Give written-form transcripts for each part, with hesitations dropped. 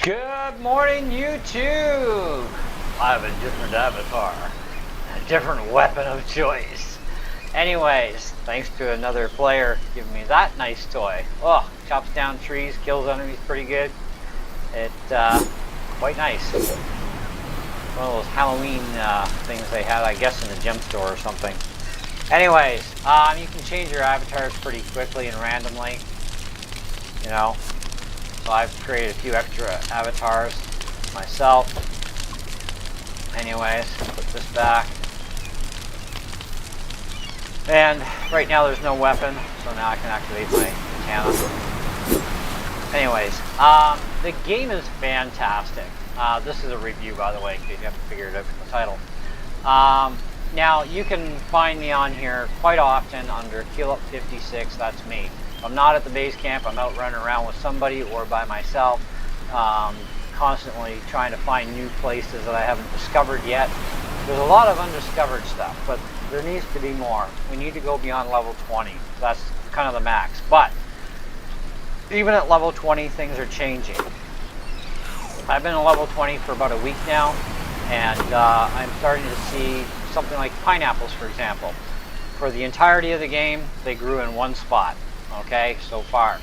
Good morning, YouTube! I have a different avatar, a different weapon of choice. Anyways, thanks to another player giving me that nice toy. Oh, chops down trees, kills enemies pretty good. It's quite nice. One of those Halloween things they had, I guess, in the gem store or something. Anyways, you can change your avatars pretty quickly and randomly, you know. So I've created a few extra avatars myself. Anyways, put this back. And right now there's no weapon, so now I can activate my katana. Anyways, the game is fantastic. This is a review, by the way, in case you haven't figured it out from the title. Now, you can find me on here quite often under KeelUp56, that's me. If I'm not at the base camp, I'm out running around with somebody or by myself, constantly trying to find new places that I haven't discovered yet. There's a lot of undiscovered stuff, but there needs to be more. We need to go beyond level 20. That's kind of the max. But even at level 20, things are changing. I've been at level 20 for about a week now, and I'm starting to see something like pineapples, for example. For the entirety of the game, they grew in one spot, okay, so far.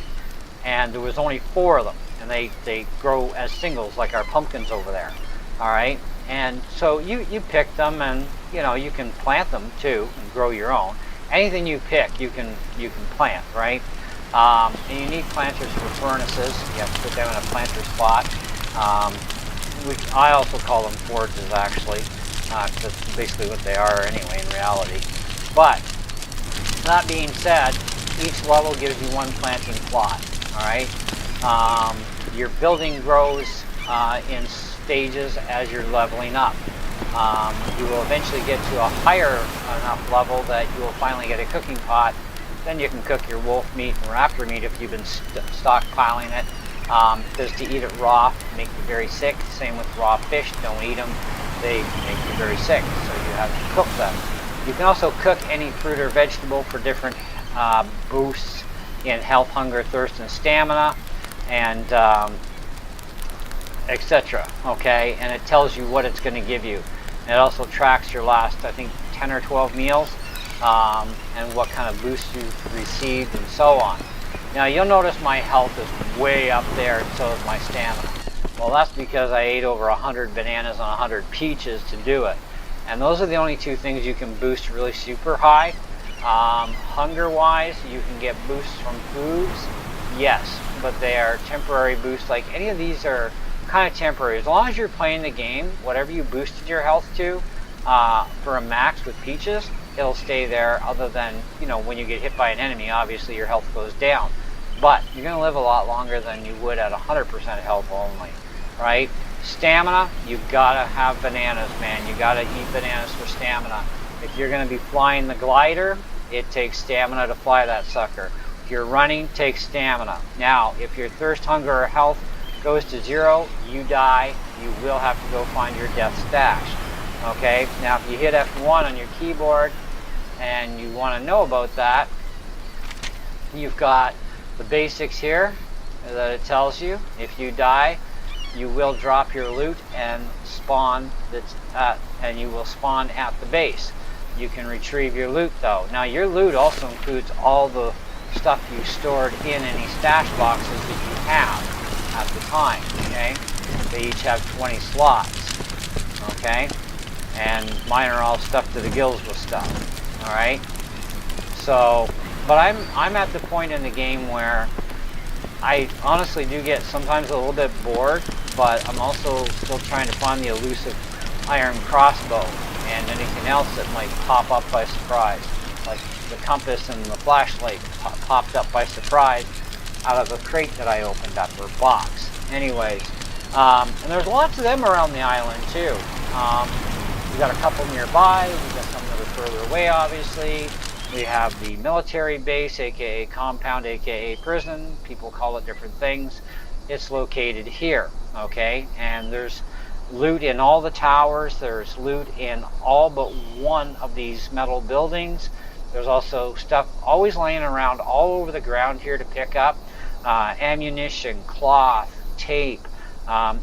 And there was only 4 of them, and they grow as singles like our pumpkins over there, all right? And so you pick them, and you know, you can plant them too and grow your own. Anything you pick, you can plant, right? And you need planters for furnaces. You have to put them in a planter spot. Which I also call them forges, actually. That's basically what they are anyway in reality. But that being said, each level gives you 1 planting plot. All right. Your building grows in stages as you're leveling up. You will eventually get to a higher enough level that you will finally get a cooking pot. Then you can cook your wolf meat and raptor meat if you've been stockpiling it. Because to eat it raw make you very sick. Same with raw fish. Don't eat them. They make you very sick. So you have to cook them. You can also cook any fruit or vegetable for different boosts in health, hunger, thirst, and stamina, and etc. Okay, and it tells you what it's going to give you. And it also tracks your last, I think, 10 or 12 meals and what kind of boosts you've received and so on. Now you'll notice my health is way up there, and so is my stamina. Well, that's because I ate over 100 bananas and 100 peaches to do it. And those are the only 2 things you can boost really super high. Hunger-wise, you can get boosts from foods, yes, but they are temporary boosts. Like any of these are kind of temporary. As long as you're playing the game, whatever you boosted your health to for a max with peaches, it'll stay there, other than, you know, when you get hit by an enemy, obviously your health goes down. But you're going to live a lot longer than you would at 100% health only, right? Stamina, you got to have bananas, man. You got to eat bananas for stamina. If you're going to be flying the glider, it takes stamina to fly that sucker. If you're running, it takes stamina. Now, if your thirst, hunger, or health goes to 0, you die. You will have to go find your death stash. Okay, now if you hit F1 on your keyboard and you want to know about that, you've got the basics here that it tells you. If you die, you will drop your loot and spawn and you will spawn at the base. You can retrieve your loot though. Now your loot also includes all the stuff you stored in any stash boxes that you have at the time. Okay, they each have 20 slots. Okay. And mine are all stuffed to the gills with stuff. All right. So, but I'm at the point in the game where I honestly do get sometimes a little bit bored, but I'm also still trying to find the elusive iron crossbow and anything else that might pop up by surprise, like the compass and the flashlight popped up by surprise out of a crate that I opened up, or box. Anyways, and there's lots of them around the island too. We've got a couple nearby. We've got some that are further away, obviously. We have the military base, aka compound, aka prison. People call it different things. It's located here, okay? And there's loot in all the towers. There's loot in all but one of these metal buildings. There's also stuff always laying around all over the ground here to pick up. Ammunition, cloth, tape,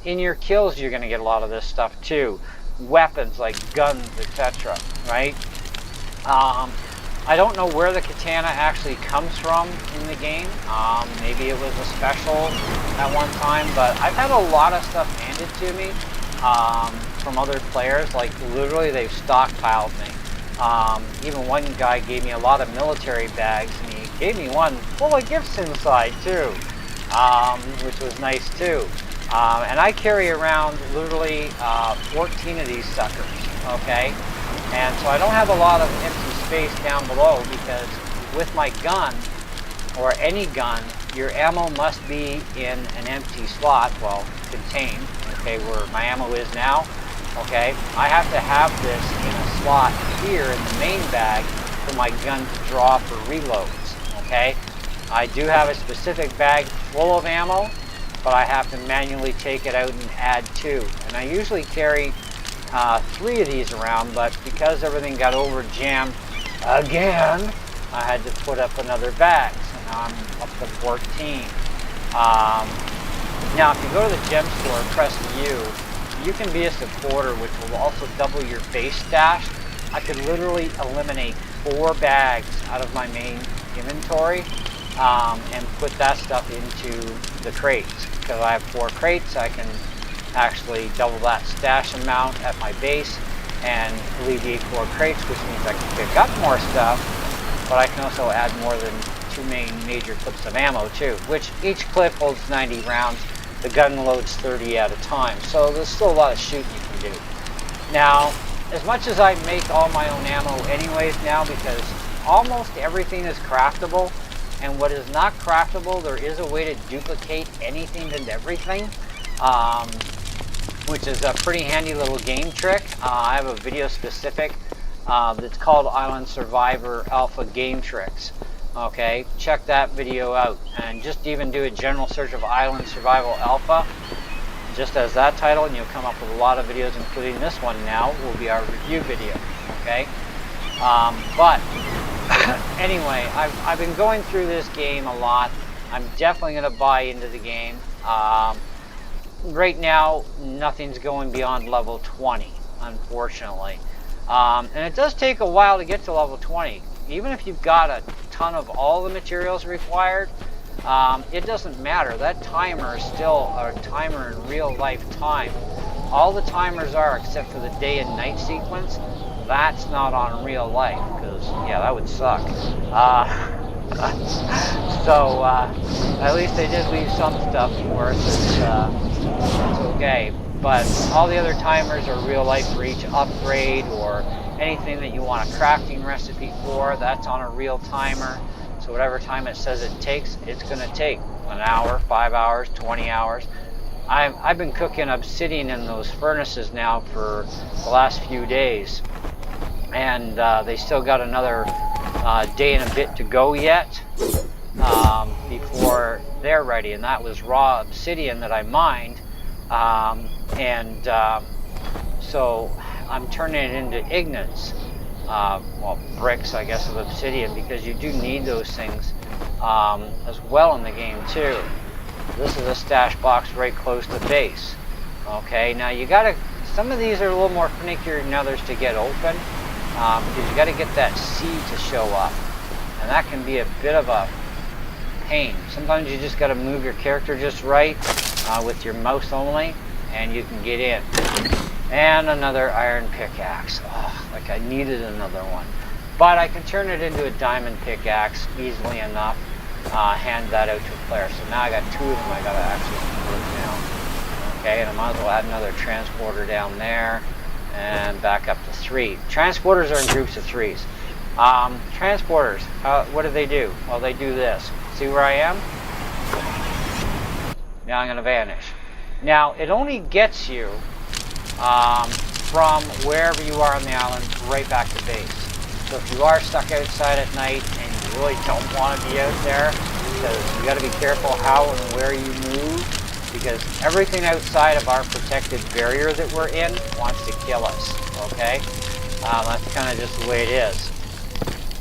In your kills, you're going to get a lot of this stuff too. Weapons like guns, etc. Right? I don't know where the katana actually comes from in the game. Maybe it was a special at one time, but I've had a lot of stuff handed to me from other players. Like literally, they've stockpiled me. Even one guy gave me a lot of military bags, and he gave me one full of gifts inside too, which was nice too. And I carry around literally 14 of these suckers, okay? And so I don't have a lot of empty space down below, because with my gun, or any gun, your ammo must be in an empty slot, well, contained, okay, where my ammo is now, okay? I have to have this in a slot here in the main bag for my gun to draw for reloads, okay? I do have a specific bag full of ammo, but I have to manually take it out and add 2. And I usually carry 3 of these around, but because everything got over jammed again, I had to put up another bag. So now I'm up to 14. Now if you go to the gem store and press U, you can be a supporter, which will also double your base stash. I could literally eliminate 4 bags out of my main inventory and put that stuff into the crates. Because I have 4 crates, I can actually double that stash amount at my base and alleviate 4 crates, which means I can pick up more stuff, but I can also add more than 2 major clips of ammo too, which each clip holds 90 rounds. The gun loads 30 at a time, so there's still a lot of shooting you can do. Now, as much as I make all my own ammo anyways now, because almost everything is craftable, and what is not craftable, there is a way to duplicate anything and everything, which is a pretty handy little game trick. I have a video specific that's called Island Survivor Alpha Game Tricks. Okay, check that video out, and just even do a general search of Island Survival Alpha, just as that title, and you'll come up with a lot of videos, including this one now, will be our review video, okay? But anyway, I've been going through this game a lot. I'm definitely going to buy into the game. Right now, nothing's going beyond level 20, unfortunately. And it does take a while to get to level 20. Even if you've got a ton of all the materials required, it doesn't matter. That timer is still a timer in real life time. All the timers are, except for the day and night sequence, that's not on real life, because, yeah, that would suck. So, at least they did leave some stuff for us. It's okay. But all the other timers are real life for each upgrade or anything that you want a crafting recipe for. That's on a real timer. So whatever time it says it takes, it's going to take an hour, 5 hours, 20 hours. I've been cooking obsidian in those furnaces now for the last few days. And they still got another day and a bit to go yet before they're ready. And that was raw obsidian that I mined. So I'm turning it into ignites, well, bricks, I guess, of obsidian, because you do need those things as well in the game too. This is a stash box right close to base. Okay, now you gotta, some of these are a little more finickier than others to get open, because you gotta get that seed to show up, and that can be a bit of a pain. Sometimes you just gotta move your character just right with your mouse only, and you can get in. And another iron pickaxe. Oh, like I needed another one. But I can turn it into a diamond pickaxe easily enough. Hand that out to a player. So now I got 2 of them I gotta actually put down. Okay, and I might as well add another transporter down there and back up to 3. Transporters are in groups of 3s. Transporters, what do? Well, they do this. See where I am? Now I'm gonna vanish. Now it only gets you from wherever you are on the island right back to base. So if you are stuck outside at night and you really don't want to be out there, because you got to be careful how and where you move, because everything outside of our protected barrier that we're in wants to kill us, okay? That's kind of just the way it is.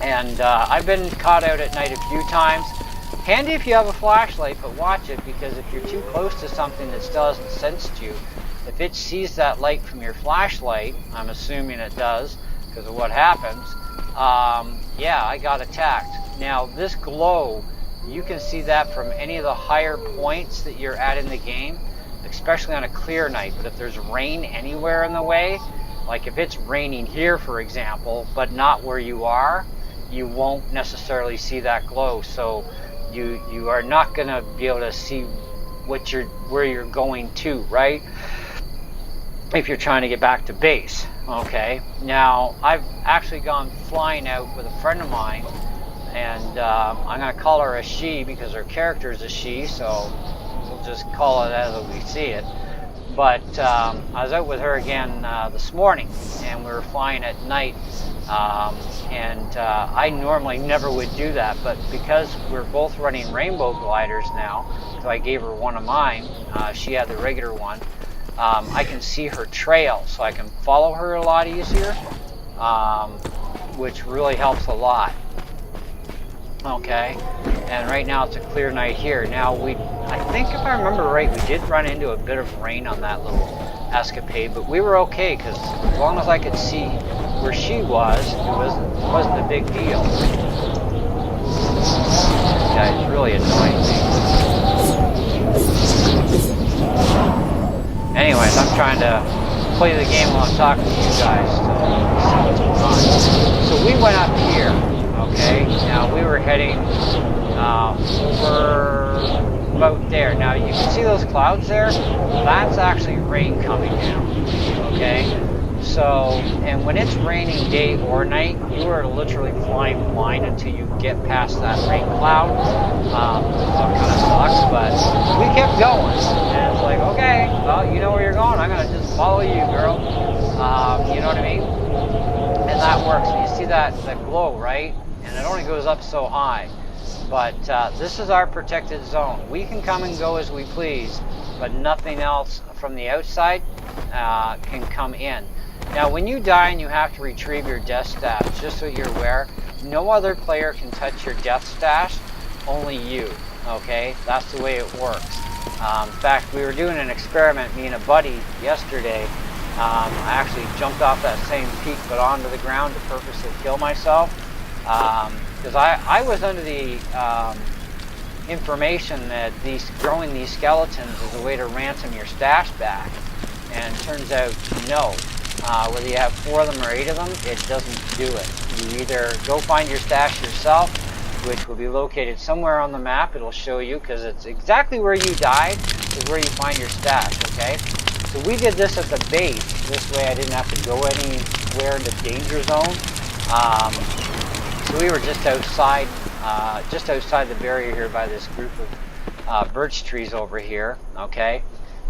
And I've been caught out at night a few times. Handy if you have a flashlight, but watch it, because if you're too close to something that still hasn't sensed you, if it sees that light from your flashlight, I'm assuming it does because of what happens, yeah, I got attacked. Now this glow, you can see that from any of the higher points that you're at in the game, especially on a clear night. But if there's rain anywhere in the way, like if it's raining here, for example, but not where you are, you won't necessarily see that glow. So you are not going to be able to see where you're going to, right? If you're trying to get back to base. Okay, now I've actually gone flying out with a friend of mine, and I'm going to call her a she because her character is a she, so we'll just call it as we see it. But I was out with her again this morning, and we were flying at night, and I normally never would do that, but because we're both running rainbow gliders now, so I gave her one of mine, she had the regular one, I can see her trail, so I can follow her a lot easier, which really helps a lot. Okay, and right now it's a clear night here. Now I think if I remember right, we did run into a bit of rain on that little escapade, but we were okay because as long as I could see where she was, it wasn't a big deal. This guy's really annoying me. Anyways, I'm trying to play the game while I'm talking to you guys to see what's going on. So we went up here. Okay, now we were heading over about there. Now you can see those clouds there. That's actually rain coming down. Okay, so, and when it's raining day or night, you are literally flying blind until you get past that rain cloud. That kind of sucks, but we kept going. And it's like, okay, well, you know where you're going. I'm going to just follow you, girl. You know what I mean? And that works. And you see that glow, right? And it only goes up so high. But this is our protected zone. We can come and go as we please, but nothing else from the outside can come in. Now when you die and you have to retrieve your death stash, just so you're aware, no other player can touch your death stash, only you. Okay, that's the way it works. In fact, we were doing an experiment, me and a buddy, yesterday. I actually jumped off that same peak but onto the ground to purposely kill myself. Because I was under the information that growing these skeletons is a way to ransom your stash back, and it turns out no. Whether you have 4 of them or 8 of them, it doesn't do it. You either go find your stash yourself, which will be located somewhere on the map. It'll show you, because it's exactly where you died is where you find your stash. Okay, so we did this at the base. This way I didn't have to go anywhere in the danger zone. So we were just outside the barrier here by this group of birch trees over here, okay?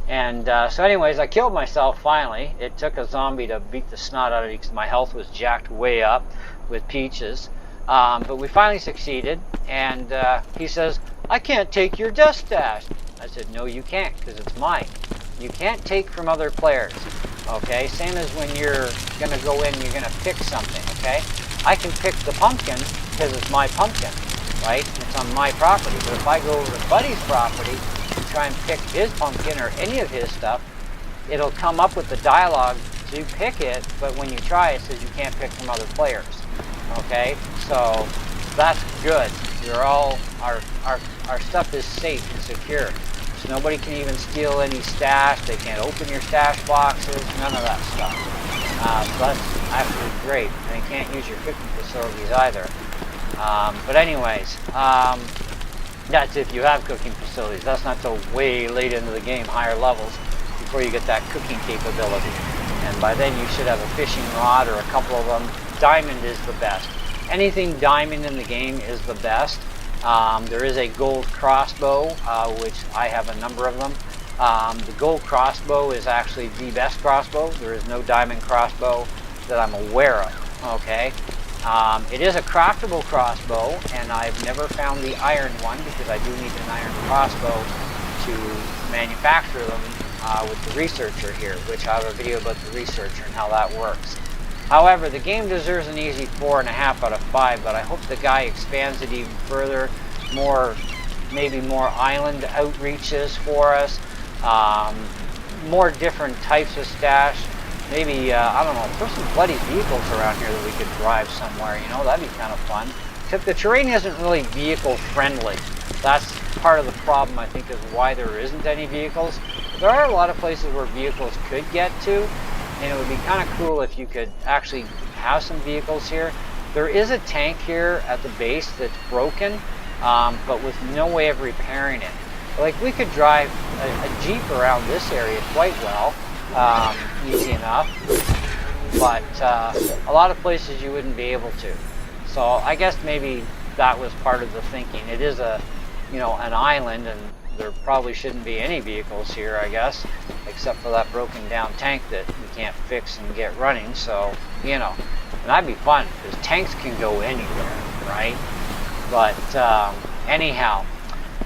And so anyways, I killed myself finally. It took a zombie to beat the snot out of me because my health was jacked way up with peaches. But we finally succeeded, and he says, I can't take your death stash. I said, no, you can't, because it's mine. You can't take from other players, okay? Same as when you're gonna go in, you're gonna pick something, okay? I can pick the pumpkin because it's my pumpkin, right? It's on my property. But if I go over to Buddy's property and try and pick his pumpkin or any of his stuff, it'll come up with the dialogue to pick it, but when you try, it says you can't pick from other players. Okay, so that's good. Our stuff is safe and secure. So nobody can even steal any stash. They can't open your stash boxes. None of that stuff. So that's actually great. And you can't use your cooking facilities either. But anyways, that's if you have cooking facilities. That's not till way late into the game, higher levels, before you get that cooking capability. And by then you should have a fishing rod or a couple of them. Diamond is the best. Anything diamond in the game is the best. There is a gold crossbow, which I have a number of them. The gold crossbow is actually the best crossbow. There is no diamond crossbow that I'm aware of. Okay. It is a craftable crossbow, and I've never found the iron one because I do need an iron crossbow to manufacture them with the researcher here, which I have a video about the researcher and how that works. However, the game deserves an easy 4.5 out of 5, but I hope the guy expands it even further maybe more island outreaches for us, more different types of stash. Maybe, I don't know, put some bloody vehicles around here that we could drive somewhere, you know, that'd be kind of fun. Except the terrain isn't really vehicle friendly. That's part of the problem, I think, is why there isn't any vehicles. There are a lot of places where vehicles could get to, and it would be kind of cool if you could actually have some vehicles here. There is a tank here at the base that's broken, but with no way of repairing it. Like, we could drive a Jeep around this area quite well, easy enough, but a lot of places you wouldn't be able to. So I guess maybe that was part of the thinking. It is an island, and there probably shouldn't be any vehicles here, I guess, except for that broken down tank that we can't fix and get running. So, you know, and that'd be fun because tanks can go anywhere, right? But anyhow,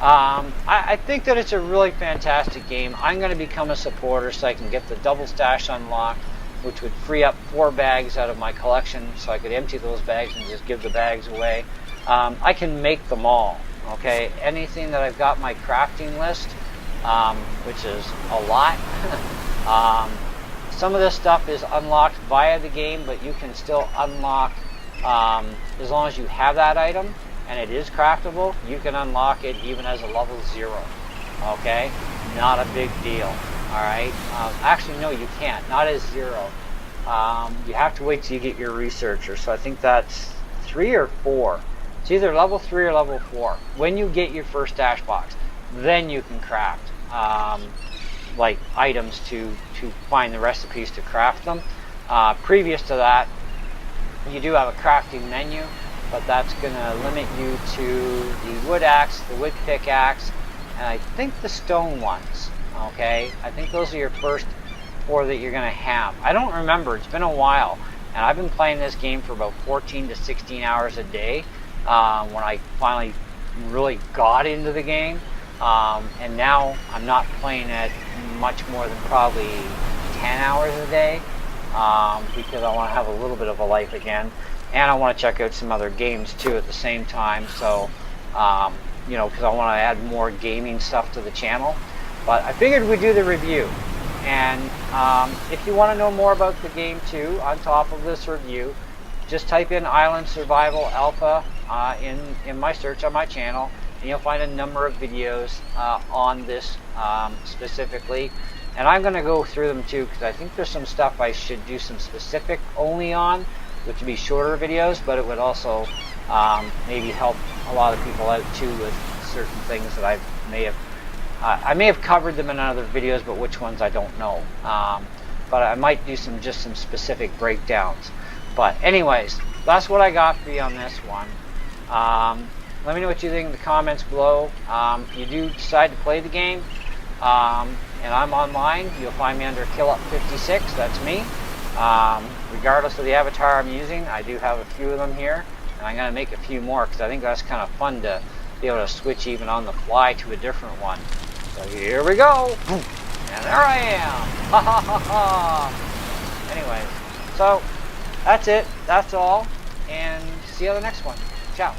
I think that it's a really fantastic game. I'm going to become a supporter so I can get the double stash unlocked, which would free up 4 bags out of my collection, so I could empty those bags and just give the bags away. I can make them all, okay? Anything that I've got my crafting list, which is a lot. Some of this stuff is unlocked via the game, but you can still unlock, as long as you have that item and it is craftable, you can unlock it even as a level 0, okay? Not a big deal, all right? Actually, no, you can't, not as 0. You have to wait till you get your researcher, so I think that's 3 or 4. It's either level 3 or level 4. When you get your first stash box, then you can craft like items to find the recipes to craft them. Previous to that, you do have a crafting menu, but that's going to limit you to the wood axe, the wood pickaxe, and I think the stone ones, okay? I think those are your first 4 that you're going to have. I don't remember, it's been a while, and I've been playing this game for about 14 to 16 hours a day when I finally really got into the game, and now I'm not playing it much more than probably 10 hours a day because I want to have a little bit of a life again. And I want to check out some other games too at the same time, so you know, because I want to add more gaming stuff to the channel. But I figured we'd do the review, and if you want to know more about the game too, on top of this review, just type in Island Survival Alpha in my search on my channel, and you'll find a number of videos on this specifically. And I'm going to go through them too, because I think there's some stuff I should do some specific only on, which would be shorter videos, but it would also maybe help a lot of people out too with certain things that I may have covered them in other videos, but which ones I don't know. But I might do just some specific breakdowns. But anyways, that's what I got for you on this one. Let me know what you think in the comments below. If you do decide to play the game, and I'm online, you'll find me under KillUp56, that's me. Regardless of the avatar I'm using, I do have a few of them here, and I'm going to make a few more because I think that's kind of fun to be able to switch even on the fly to a different one. So here we go, and there I am. Ha ha ha ha. Anyways, so that's it, that's all, and see you on the next one. Ciao.